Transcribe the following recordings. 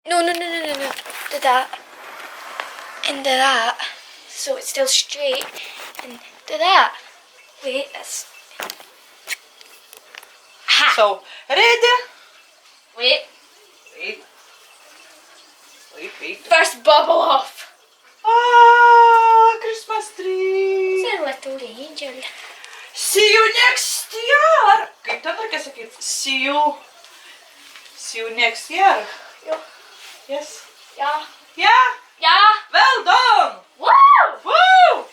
No. Do that. And do that. So it's still straight. And do that. Wait, that's... Ha! So, ready? Wait. Wait. First bubble off. Ah, Christmas tree. It's a little angel. See you next year. Kaip ten reikia sakyti? See you next year. Jo. Yes. Ja. Yeah. Ja. Well done. Woo! Woo!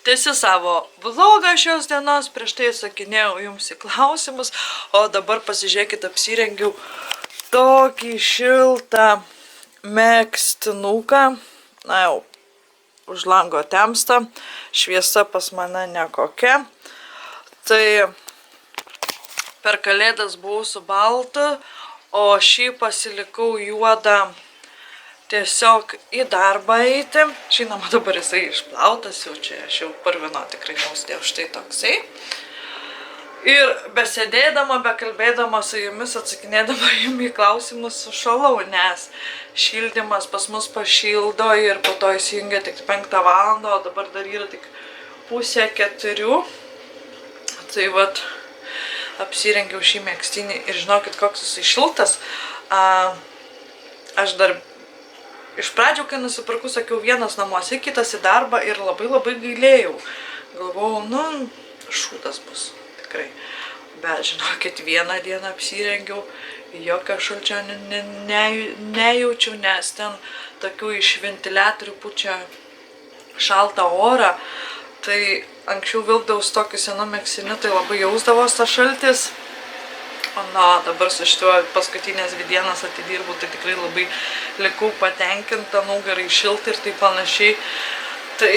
Tęsiu savo vlogą šios dienos, prieš tai sakinėjau jums į klausimus, o dabar pasižiūrėkit, apsirengiau tokį šiltą megztinuką, na jau, už lango temsta, šviesa pas mane nekokia, tai per kalėdas buvau su baltu, o šį pasilikau juodą tiesiog į darbą eiti. Žinoma, dabar jisai išplautas, jau čia aš jau parvino tikrai neusidėjau štai toksai. Ir besėdėdama, bekalbėdama su jumis, atsakinėdama jums į klausimus sušalau, nes šildymas pas mus pašildo ir po to įsijungia tik 5 valandą, o dabar dar yra tik 3:30. Tai vat, apsirengiau šį megztinį ir žinokit, koks jisai šiltas. Aš dar iš pradžių, kai nusipirkau, sakiau, vienas namuose, kitas į darbą ir labai gailėjau. Galvojau, šūdas bus, tikrai. Bet žinokit, vieną dieną apsirengiau, jokio šalčio nejaučiu, nes ten tokių iš ventiliatorių pučia šaltą orą. Tai anksčiau vilkdavus tokiu senu megztiniu, tai labai jausdavos tas šaltis. Na, dabar su šituo paskutinės 2 dienas atidirbau, tai tikrai labai likau patenkinta, gerai šilta ir taip panašiai. Tai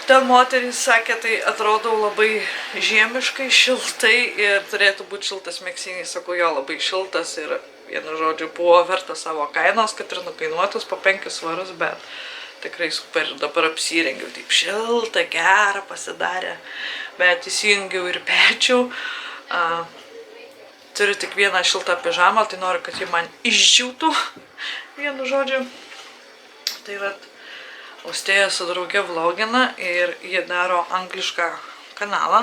ten moterys sakė, tai atrodau labai žiemiškai šiltai ir turėtų būti šiltas megztinis. Sakau, jo labai šiltas ir vienu žodžiu buvo vertas savo kainos, kad ir nukainuotus po 5 svarus, bet tikrai super. Dabar apsirengiau, taip šilta, gera pasidarė, bet įsijungiau ir pečiau. Turiu tik vieną šiltą pižamą, tai noriu, kad ji man išdžiūtų, vienu žodžiu. Tai vat, Austėja su drauge vlogina ir jie daro anglišką kanalą.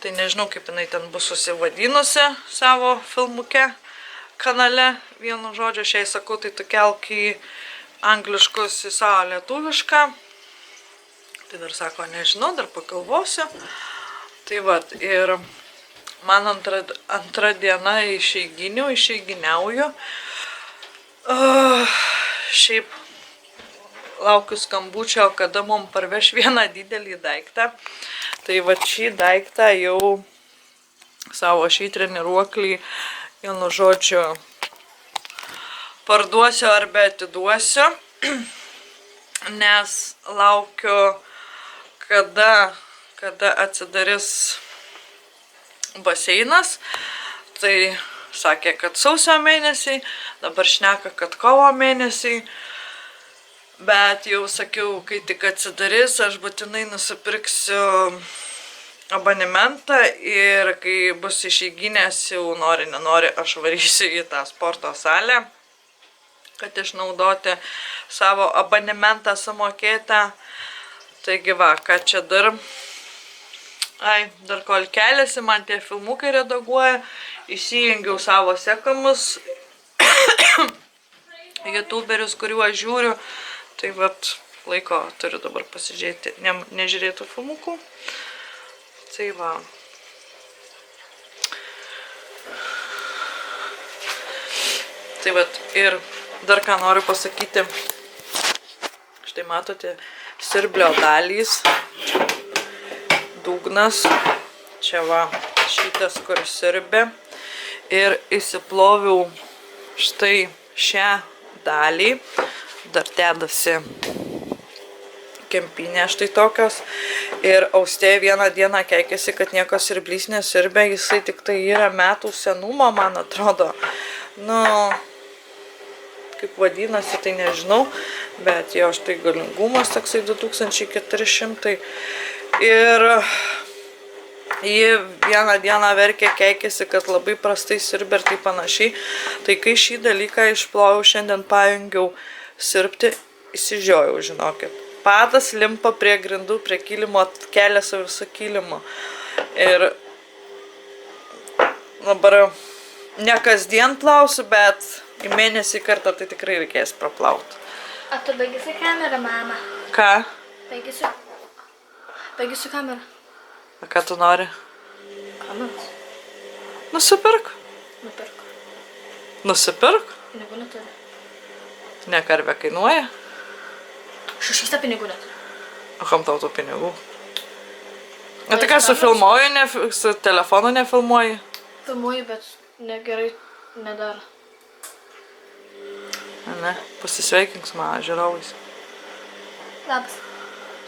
Tai nežinau, kaip jinai ten bus susivadinusi savo filmuke kanale. Vienu žodžiu, šiai sakau, tai tu kelk į angliškus į savo lietuvišką. Tai dar sako, nežinau, dar pagalvosiu. Tai vat, ir man antra diena išeiginiauju. Šiaip laukiu skambučio, kada mums parveš vieną didelį daiktą. Tai va šį daiktą jau savo šį treniruoklį, vienu žodžiu, parduosiu arba atiduosiu, nes laukiu, kada atsidarys baseinas. Tai sakė, kad sausio mėnesį, dabar šneka, kad kovo mėnesį. Bet jau sakiau, kai tik atsidarys, aš būtinai nusipirksiu abonementą ir kai bus išeiginės, jau nenori, aš varysiu į tą sporto salę, kad išnaudoti savo abonementą sumokėtą. Taigi va, ką čia dar? Dar kol keliasi, man tie filmukai redaguoja, įsijungiau savo sekamus youtuberius, kuriuos žiūriu, tai vat laiko turiu dabar pasižiūrėti, nežiūrėtų filmukų. Tai va. Tai vat, ir dar ką noriu pasakyti, štai matote, siurblio dalys. Dugnas, čia va šitas, kur siurbė, ir įsiploviau štai šią dalį, dar dedasi kempinė štai tokios, ir Austėja vieną dieną keikėsi, kad nieko siurblys nesiurbė, jisai tik tai yra metų senumo, man atrodo, kaip vadinasi, tai nežinau, bet jo štai galingumas toksai 2400. Ir Ji vieną dieną verkė, keikėsi, kad labai prastai sirbė ir taip panašiai. Tai kai šį dalyką išplovau, šiandien pajungiau sirbti, įsižiojau, žinokit. Padas limpa prie grindų, prie kilimo, kelia savo visą kilimo. Ir dabar ne kasdien plausiu, bet į mėnesį kartą tai tikrai reikės praplauti. A tu baigėsi kamerą, mama? Ką? Baigėsi kamerą. A ką tu nori? Kameras. Nusipirk. Nupirk. Nusipirk. Pinigų neturi. Ne karvė kainuoja. Šešystę pinigų neturi. O kam tau tų pinigų? Na tai ką, su filmuoju, su telefonu nefilmuoji? Filmuoju, bet negerai nedaro. Ne, pasisveikink su mano žiūrovais. Labas.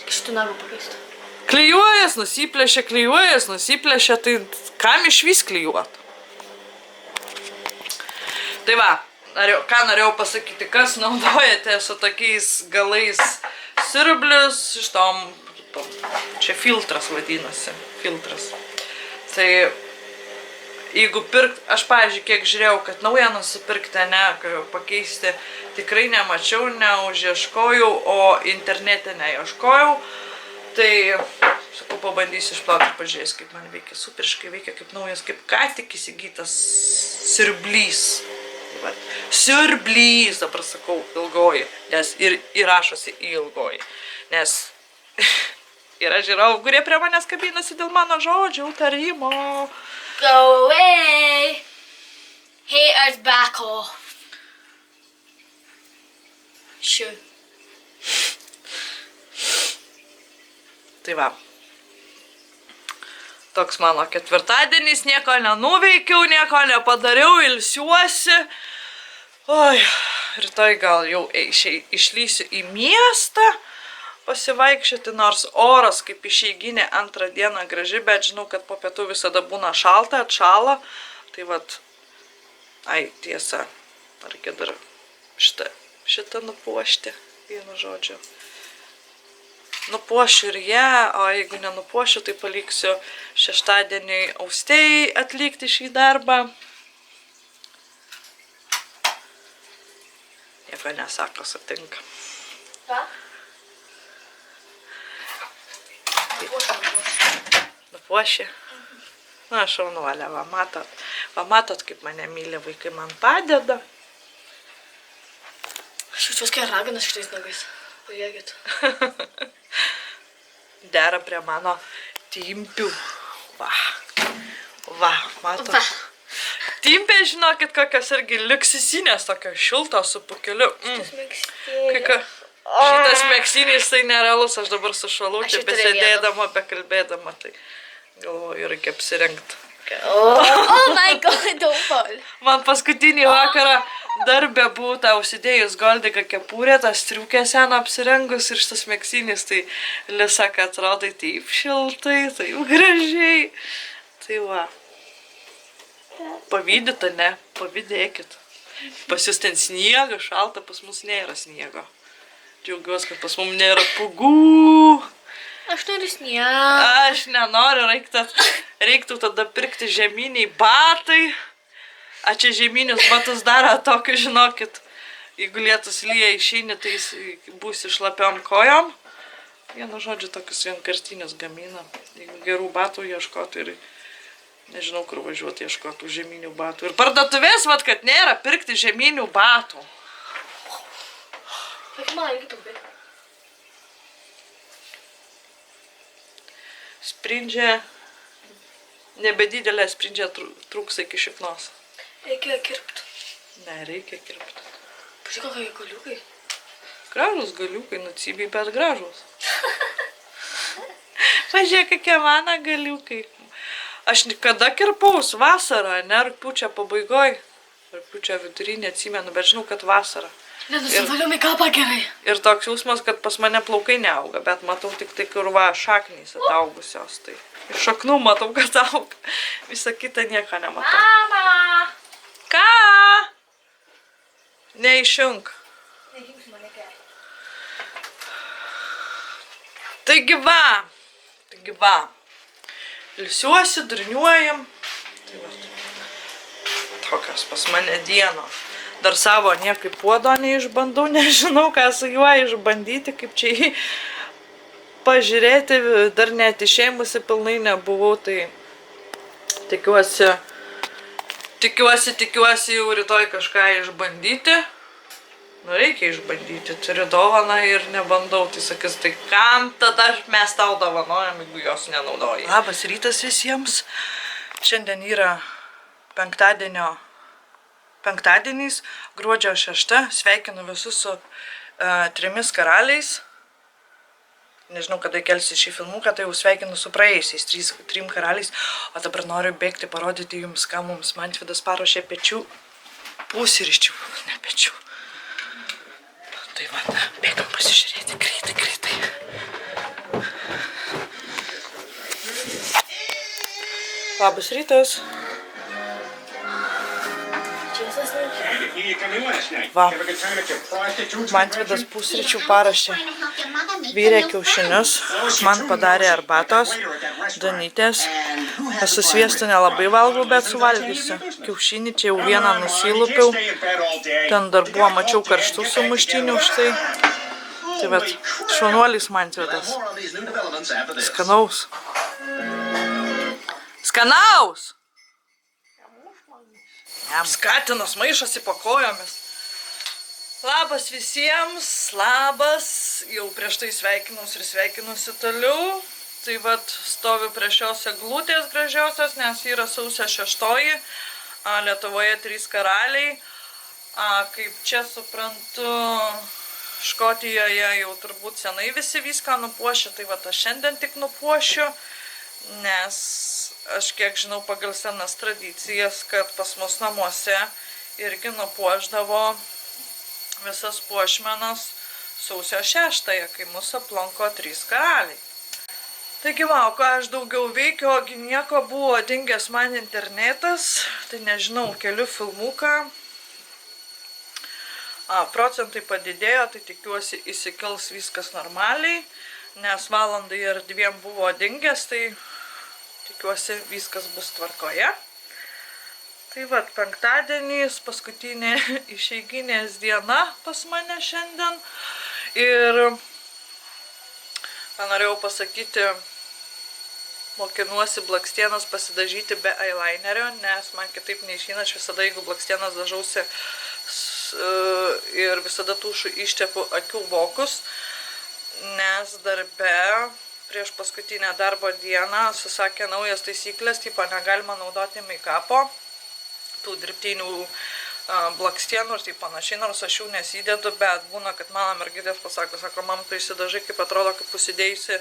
Tik šitų nagų pakeisti. Klijuojas, nusiplėšė, tai kam iš vis klijuot? Tai va, ką norėjau pasakyti, kas naudojate su tokiais galais siurblius, šitom, čia filtras vadinasi, filtras. Tai jeigu pirkt, aš pavyzdžiui, kiek žiūrėjau, kad naują nusipirkti, ne, pakeisti, tikrai nemačiau, neužieškojau, o internete neieškojau. Tai, sakau, pabandysiu išplauti ir pažiūrėsiu, kaip man veikia. Superiškai veikia kaip naujas, kaip ką tik įsigytas siurblys. Tai va, siurblys, dabar sakau, ilgoji, nes ir įrašosi į ilgoji. Nes yra žiūrovų, kurie prie manęs kabinasi dėl mano žodžių tarimo. Go away! Haters back off. Sure. Tai va. Toks mano ketvirtadienis, nieko nenuveikiau, nieko nepadariau, ilsiuosi. Oi, rytoj gal jau išlysiu į miestą pasivaikščioti, nors oras kaip išeiginė antrą dieną graži, bet žinau, kad po pietų visada būna šalta, atšala. Tai vat, tiesa, reikia dar šitą nupuošti, vienu žodžiu. Nupuošiu ir ją, o jeigu nenupuošiu, tai paliksiu šeštadienį austėjai atlikti šį darbą. Nieko nesako, sutinka. Ką? Nupuoši? Na, šaunuolė, va matot, kaip mane myli vaikai, man padeda. Aš jaučiuos kai raganas šitais nagais. Pažiūrėkit. Dera prie mano timpių. Va, matot. Timpė, žinokit, kokios irgi liuksisinės, tokios šiltos su pukeliu. Šitas megztinis tai nerealus, aš dabar sušalau čia besėdėdama, bekalbėdama, tai galvoju, reikia apsirengti. Oh my god, don't fall. Man paskutinį vakarą darbę buvau tą užsidėjus Goldiką kepurę, tą striukę seną apsirengus ir šitas megztinis, tai Lisa, kad atrodai taip šiltai, taip gražiai. Tai va. Pavydite, ne? Pavydėkit. Pas jūs ten sniega, šalta, pas mus nėra sniego. Džiaugiuosi, kad pas mums nėra pūgų. Aš noriu sniegą. Aš nenoriu, reiktų tada pirkti žieminiai batai. A čia žieminius batus daro tokiu, žinokit. Jeigu lietus lyja išeini, tai būsi šlapiom kojom. Vienu žodžiu, tokius vienkartinius gamina. Jeigu gerų batų ieškotų ir nežinau, kur važiuoti ieškotų žieminių batų. Ir parduotuvės, vat, kad nėra pirkti žieminių batų. Kaip man reikia kalbėti? Sprindžia, nebedidelė sprindžia trūksa iki šiknos. Reikia kirpti. Ne, reikia kirpti. Pažiūrėk, kokie galiukai. Gražus galiukai, nucybiai, bet gražus. Pažiūrėk, kokie mano galiukai. Aš kada kirpaus vasarą, ne rugpjūčio pabaigoj. Rugpjūčio vidury neatsimenu, bet žinau, kad vasarą. Nenusivaliu meikapą gerai. Ir toks jausmas, kad pas mane plaukai neauga, bet matau tik tai, kur va šaknys ataugusios. Tai iš šaknų matau, kad auga. Visa kita nieko nematau. Mama! Ką? Neišjunk. Neišjungsi mane gerai. Taigi va. ilsiuosi, durniuojam. Tai va, tokios pas mane dienos. Dar savo niekaip puodo neišbandau, nežinau, ką su juo išbandyti, kaip čia jį pažiūrėti, dar net išėmusi pilnai nebuvau, tai tikiuosi jau rytoj kažką išbandyti. Nu, reikia išbandyti, turiu dovaną ir nebandau, tai sakys, tai kam tada mes tau dovanojam, jeigu jos nenaudoji. Labas rytas visiems, šiandien yra penktadienis, gruodžio 6, sveikinu visus su 3 karaliais. Nežinau, kada kelsi šį filmuką, tai jau sveikinu su praėjusiais 3 karaliais. O dabar noriu bėgti parodyti jums, ką mums Mantvydas paruošė pečių pusryčių, ne pečių. Tai va, bėgam pasižiūrėti greitai. Labas rytas. Va, Mantvydas pusryčių parašė. Vyrė kiaušinius, man padarė arbatos, duonytės. Esu sviestu nelabai valgau, bet suvalgysiu. Kiaušinį čia jau vieną nusilupiau. Ten dar buvo, mačiau, karštų sumuštinių už tai. Tai va, šaunuolis Mantvydas. Skanaus. Skanaus! Skatinas maišosi po kojomis. Labas visiems, labas. Jau prieš tai sveikinusi toliau. Tai vat stoviu prie šios eglutės gražiausios, nes yra sausio 6. Lietuvoje 3 karaliai. Kaip čia suprantu, Škotijoje jau turbūt senai visi viską nupuošia. Tai vat aš šiandien tik nupuošiu, nes aš kiek žinau pagal senas tradicijas, kad pas mus namuose irgi nupuošdavo visas puošmenas sausio 6, kai mus aplanko 3 karaliai. Taigi, va, ką aš daugiau veikiu, ogi nieko, buvo dingęs man internetas, tai nežinau, keliu filmuką. Procentai padidėjo, tai tikiuosi įsikels viskas normaliai, nes valandai ir 2 buvo dingęs, tai tikiuosi viskas bus tvarkoje. Tai vat, penktadienis, paskutinė išeiginės diena pas mane šiandien. Ir norėjau pasakyti, mokinuosi blakstienas pasidažyti be eyelinerio, nes man kitaip neišeina, aš visada, jeigu blakstienas dažausi ir visada tušu ištepu akių vokus, nes darbe prieš paskutinę darbo dieną susakė naujas taisyklės, tipo negalima naudoti make-upo, tų dirbtinių blakstienų ir taip panašiai, nors aš jų nesidedu, bet būna, kad mano mergaitės pasako, sako, mam, tu įsidažai, kaip atrodo, kaip užsidėjusi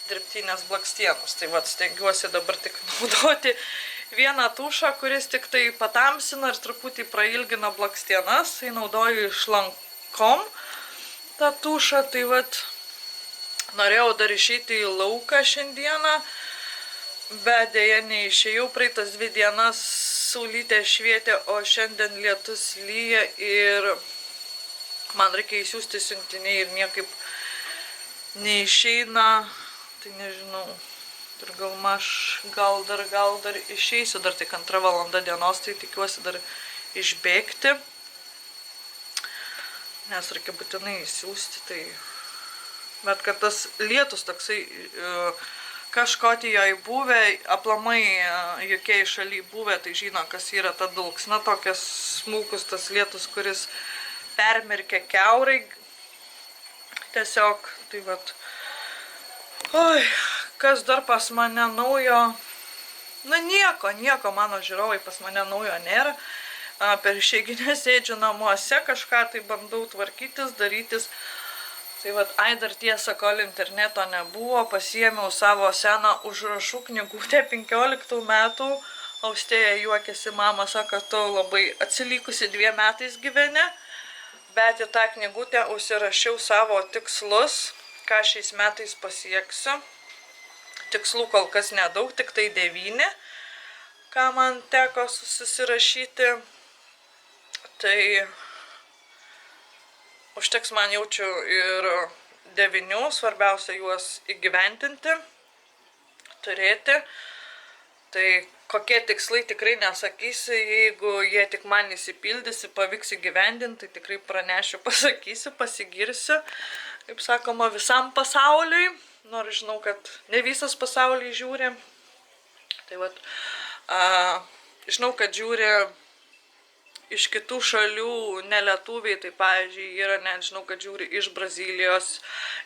dirbtinės blakstienos. Tai vat, stengiuosi dabar tik naudoti vieną tušą, kuris tik tai patamsina ir truputį prailgina blakstienas, tai naudoju išlankom tą tušą, tai vat norėjau dar išeiti į lauką šiandieną, bet dėja neišėjau, praeitas 2 dienas saulytė švietė, o šiandien lietus lyja ir man reikia įsiųsti siuntiniai ir niekaip neišeina, tai nežinau, ir gal dar išeisiu, dar tik 2 valanda dienos, tai tikiuosi dar išbėgti, nes reikia būtinai įsiųsti, tai bet kad tas lietus toksai Škotijoje buvę, aplamai jokiai šaly buvę, tai žino, kas yra ta dulksna, tokias smulkus tas lietus, kuris permerkia kiaurai. Tiesiog, tai vat. Oi, kas dar pas mane naujo? Na nieko, mano žiūrovai pas mane naujo nėra. Per išeiginę sėdžiu namuose, kažką tai bandau tvarkytis, darytis. Tai vat, dar tiesa, kol interneto nebuvo, pasiėmiau savo seną užrašų knygutę 15 metų. Austėja juokėsi, mama sako, tu labai atsilikusi 2 metais gyveni, bet į tą knygutę užsirašiau savo tikslus, ką šiais metais pasieksiu. Tikslų kol kas nedaug, tik tai 9, ką man teko susirašyti. Tai užteks man jaučiu ir 9, svarbiausia juos įgyventinti, turėti. Tai kokie tikslai tikrai nesakysiu, jeigu jie tik man įsipildysi, pavyks įgyvendinti, tai tikrai pranešiu, pasakysiu, pasigirsiu, kaip sakoma, visam pasauliui, nors žinau, kad ne visas pasaulis žiūri. Tai vat, žinau, kad žiūri iš kitų šalių, nelietuviai, tai pavyzdžiui, yra net, žinau, kad žiūri iš Brazilijos,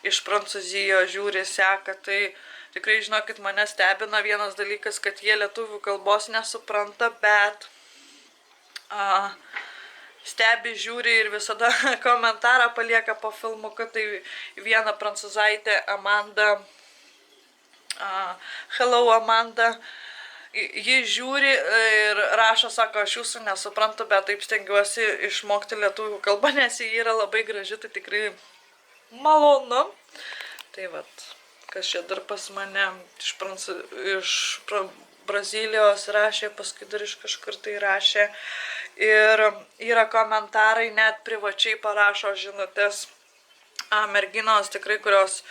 iš Prancūzijos žiūri, seka, tai tikrai, žinokit, mane stebina vienas dalykas, kad jie lietuvių kalbos nesupranta, bet stebi, žiūri ir visada komentarą palieka po filmuku, tai viena prancūzaitė Amanda, hello Amanda, ji žiūri ir rašo, sako, aš jūsų nesuprantu, bet taip stengiuosi išmokti lietuvių kalbą, nes ji yra labai graži, tai tikrai malonu. Tai vat, kas čia dar pas mane iš Brazilijos rašė, paskui dar iš kažkur tai rašė. Ir yra komentarai, net privačiai parašo žinutės merginos tikrai, kurios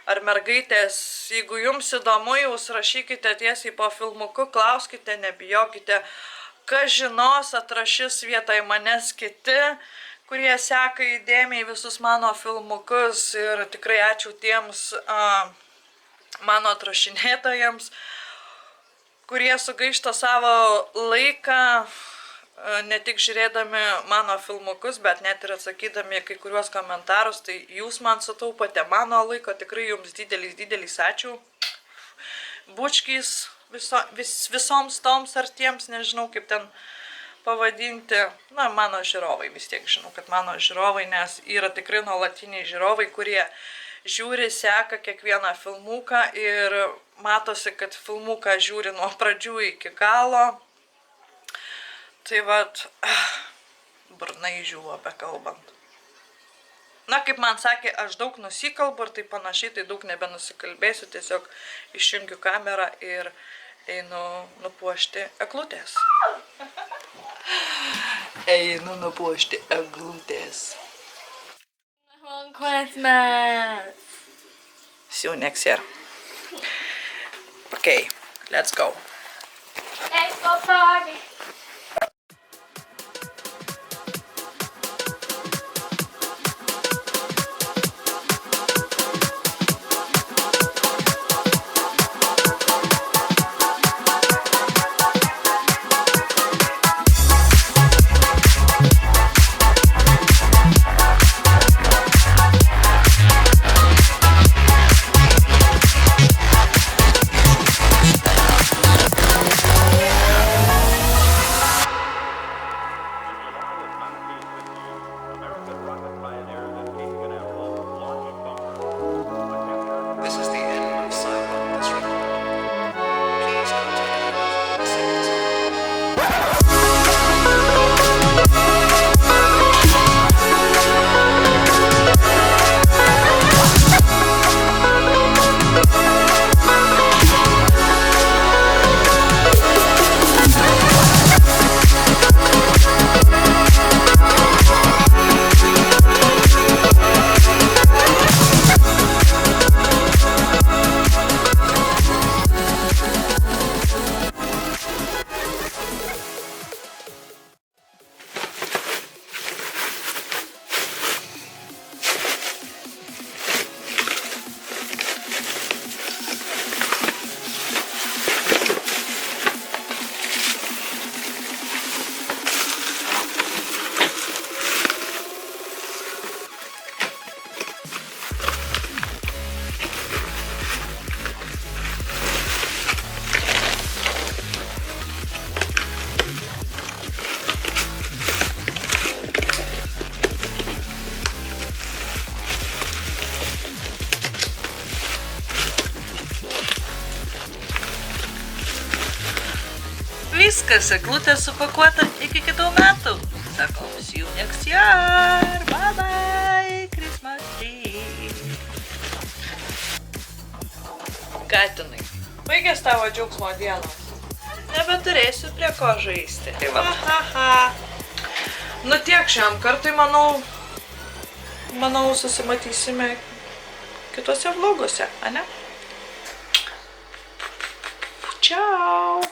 ar mergaitės, jeigu jums įdomu, jūs rašykite tiesiai po filmuku, klauskite, nebijokite, kas žinos, atrašys vietoj manęs kiti, kurie seka įdėmiai visus mano filmukus ir tikrai ačiū tiems mano atrašinėtojams, kurie sugaišta savo laiką, ne tik žiūrėdami mano filmukus, bet net ir atsakydami kai kuriuos komentarus, tai jūs man sutaupote mano laiko, tikrai jums didelis ačiū. Bučkys visoms toms ar tiems, nežinau kaip ten pavadinti, na, mano žiūrovai, vis tiek žinau, kad mano žiūrovai, nes yra tikrai nuolatiniai žiūrovai, kurie žiūri, seka kiekvieną filmuką ir matosi, kad filmuką žiūri nuo pradžių iki galo. Tai vat, burnai žiūvo bekalbant. Na, kaip man sakė, aš daug nusikalbu ir tai panašiai, tai daug nebenusikalbėsiu, tiesiog išjungiu kamerą ir einu nupuošti eglutės. Einu nupuošti eglutės. On Christmas. See you next year. Okay, let's go. Let's go party. Viskas, eglutė supakuota iki kitų metų. Sakau, see you next year. Bye bye, Christmas tree. Katinai, baigės tavo džiaugsmo dienos. Nebeturėsiu prie ko žaisti. Tai va. Nu tiek šiam kartui, manau, susimatysime kituose vloguose, ane? Ciao.